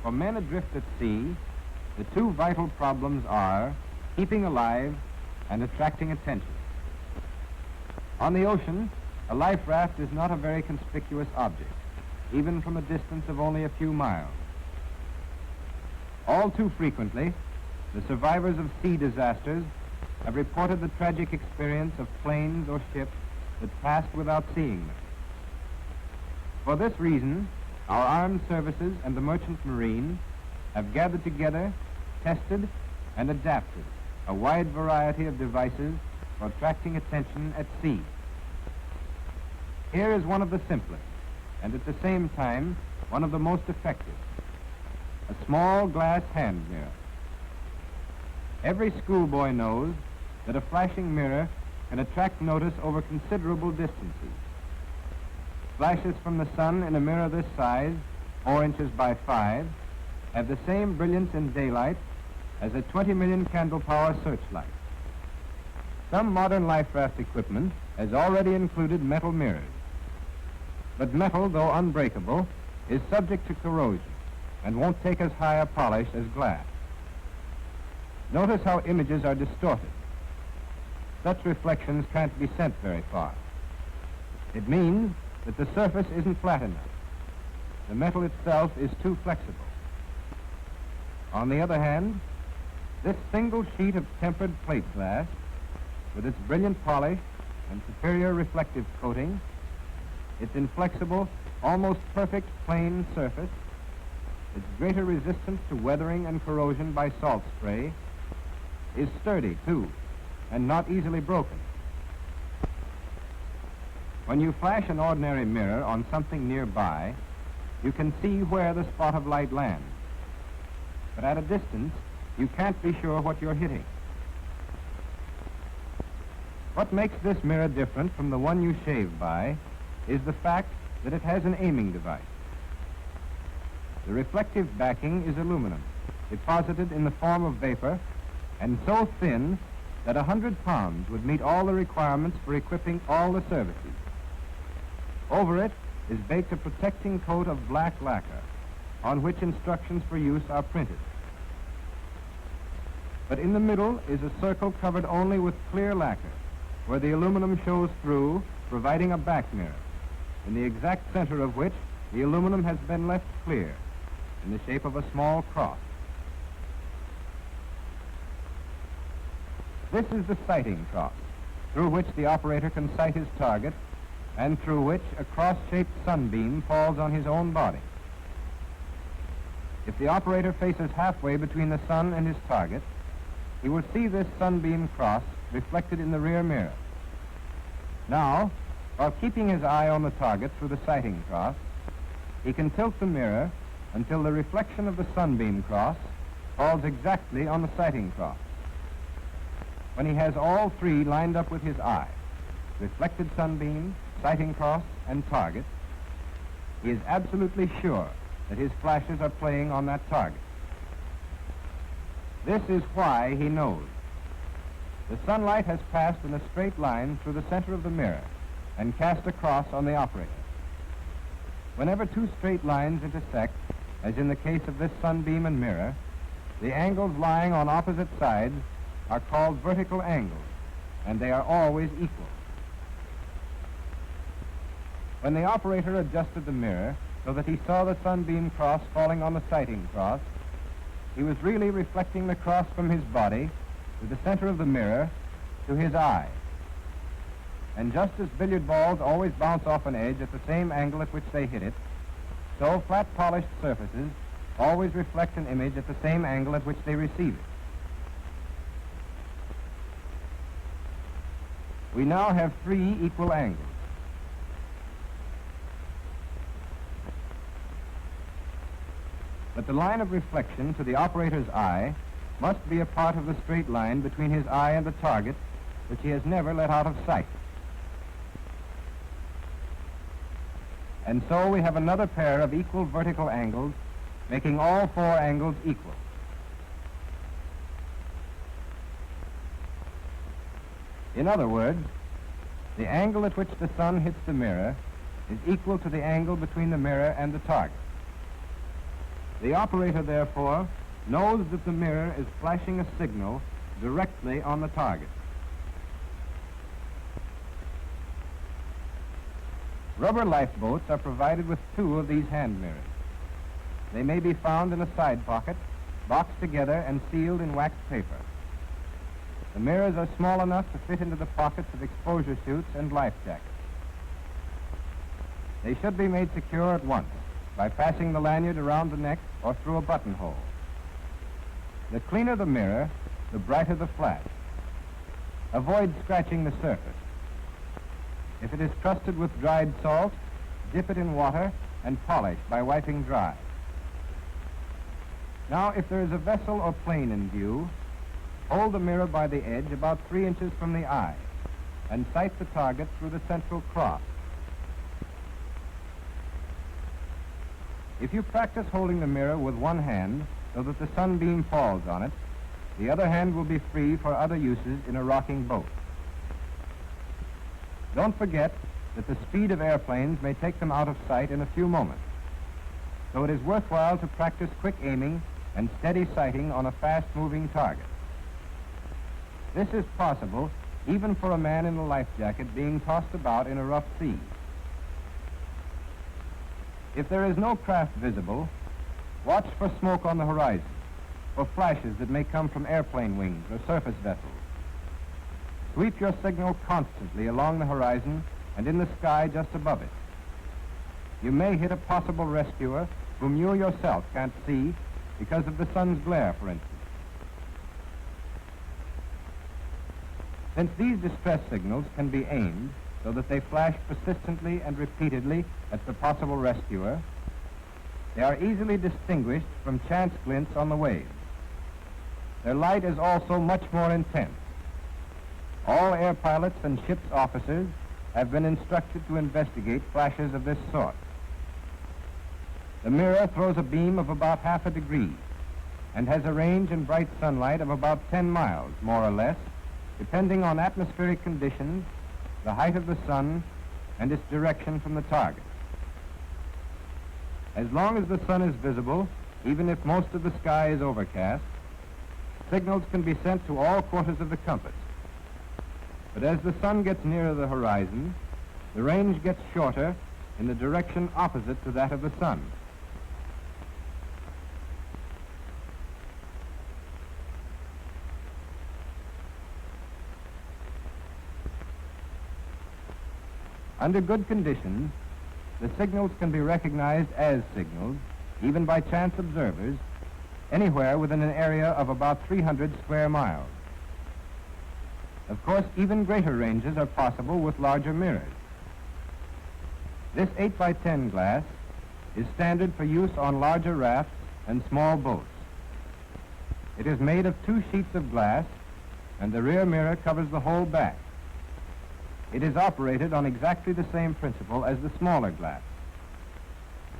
For men adrift at sea, the two vital problems are keeping alive and attracting attention. On the ocean, a life raft is not a very conspicuous object, even from a distance of only a few miles. All too frequently, the survivors of sea disasters have reported the tragic experience of planes or ships that passed without seeing them. For this reason, our armed services and the merchant marine have gathered together, tested, and adapted a wide variety of devices for attracting attention at sea. Here is one of the simplest, and at the same time, one of the most effective: a small glass hand mirror. Every schoolboy knows that a flashing mirror can attract notice over considerable distances. Flashes from the sun in a mirror this size, 4 inches by 5, have the same brilliance in daylight as a 20 million candle power searchlight. Some modern life raft equipment has already included metal mirrors. But metal, though unbreakable, is subject to corrosion and won't take as high a polish as glass. Notice how images are distorted. Such reflections can't be sent very far. It means that the surface isn't flat enough. The metal itself is too flexible. On the other hand, this single sheet of tempered plate glass, with its brilliant polish and superior reflective coating, its inflexible, almost perfect plane surface, its greater resistance to weathering and corrosion by salt spray, is sturdy too, and not easily broken. When you flash an ordinary mirror on something nearby, you can see where the spot of light lands. But at a distance, you can't be sure what you're hitting. What makes this mirror different from the one you shave by is the fact that it has an aiming device. The reflective backing is aluminum, deposited in the form of vapor, and so thin that 100 pounds would meet all the requirements for equipping all the services. Over it is baked a protecting coat of black lacquer, on which instructions for use are printed. But in the middle is a circle covered only with clear lacquer, where the aluminum shows through, providing a back mirror, in the exact center of which the aluminum has been left clear, in the shape of a small cross. This is the sighting cross, through which the operator can sight his target, and through which a cross-shaped sunbeam falls on his own body. If the operator faces halfway between the sun and his target, he will see this sunbeam cross reflected in the rear mirror. Now, while keeping his eye on the target through the sighting cross, he can tilt the mirror until the reflection of the sunbeam cross falls exactly on the sighting cross. When he has all three lined up with his eye, reflected sunbeam, sighting cross, and target, he is absolutely sure that his flashes are playing on that target. This is why he knows. The sunlight has passed in a straight line through the center of the mirror and cast a cross on the operator. Whenever two straight lines intersect, as in the case of this sunbeam and mirror, the angles lying on opposite sides are called vertical angles, and they are always equal. When the operator adjusted the mirror so that he saw the sunbeam cross falling on the sighting cross, he was really reflecting the cross from his body to the center of the mirror to his eye. And just as billiard balls always bounce off an edge at the same angle at which they hit it, so flat polished surfaces always reflect an image at the same angle at which they receive it. We now have three equal angles. But the line of reflection to the operator's eye must be a part of the straight line between his eye and the target, which he has never let out of sight. And so we have another pair of equal vertical angles, making all four angles equal. In other words, the angle at which the sun hits the mirror is equal to the angle between the mirror and the target. The operator, therefore, knows that the mirror is flashing a signal directly on the target. Rubber lifeboats are provided with 2 of these hand mirrors. They may be found in a side pocket, boxed together and sealed in waxed paper. The mirrors are small enough to fit into the pockets of exposure suits and life jackets. They should be made secure at once by passing the lanyard around the neck or through a buttonhole. The cleaner the mirror, the brighter the flash. Avoid scratching the surface. If it is crusted with dried salt, dip it in water and polish by wiping dry. Now, if there is a vessel or plane in view, hold the mirror by the edge about 3 inches from the eye and sight the target through the central cross. If you practice holding the mirror with one hand so that the sunbeam falls on it, the other hand will be free for other uses in a rocking boat. Don't forget that the speed of airplanes may take them out of sight in a few moments, so it is worthwhile to practice quick aiming and steady sighting on a fast-moving target. This is possible even for a man in a life jacket being tossed about in a rough sea. If there is no craft visible, watch for smoke on the horizon, for flashes that may come from airplane wings or surface vessels. Sweep your signal constantly along the horizon and in the sky just above it. You may hit a possible rescuer whom you yourself can't see because of the sun's glare, for instance. Since these distress signals can be aimed so that they flash persistently and repeatedly at the possible rescuer, they are easily distinguished from chance glints on the waves. Their light is also much more intense. All air pilots and ship's officers have been instructed to investigate flashes of this sort. The mirror throws a beam of about half a degree and has a range in bright sunlight of about 10 miles, more or less, depending on atmospheric conditions, the height of the sun, and its direction from the target. As long as the sun is visible, even if most of the sky is overcast, signals can be sent to all quarters of the compass. But as the sun gets nearer the horizon, the range gets shorter in the direction opposite to that of the sun. Under good conditions, the signals can be recognized as signals, even by chance observers, anywhere within an area of about 300 square miles. Of course, even greater ranges are possible with larger mirrors. This 8x10 glass is standard for use on larger rafts and small boats. It is made of 2 sheets of glass, and the rear mirror covers the whole back. It is operated on exactly the same principle as the smaller glass.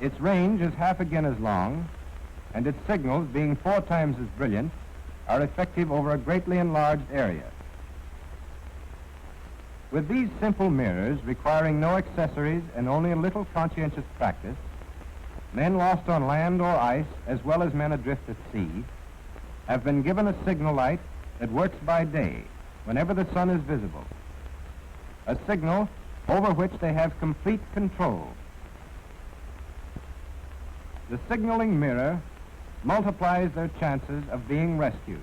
Its range is half again as long, and its signals, being 4 times as brilliant, are effective over a greatly enlarged area. With these simple mirrors, requiring no accessories and only a little conscientious practice, men lost on land or ice, as well as men adrift at sea, have been given a signal light that works by day, whenever the sun is visible. A signal over which they have complete control. The signaling mirror multiplies their chances of being rescued.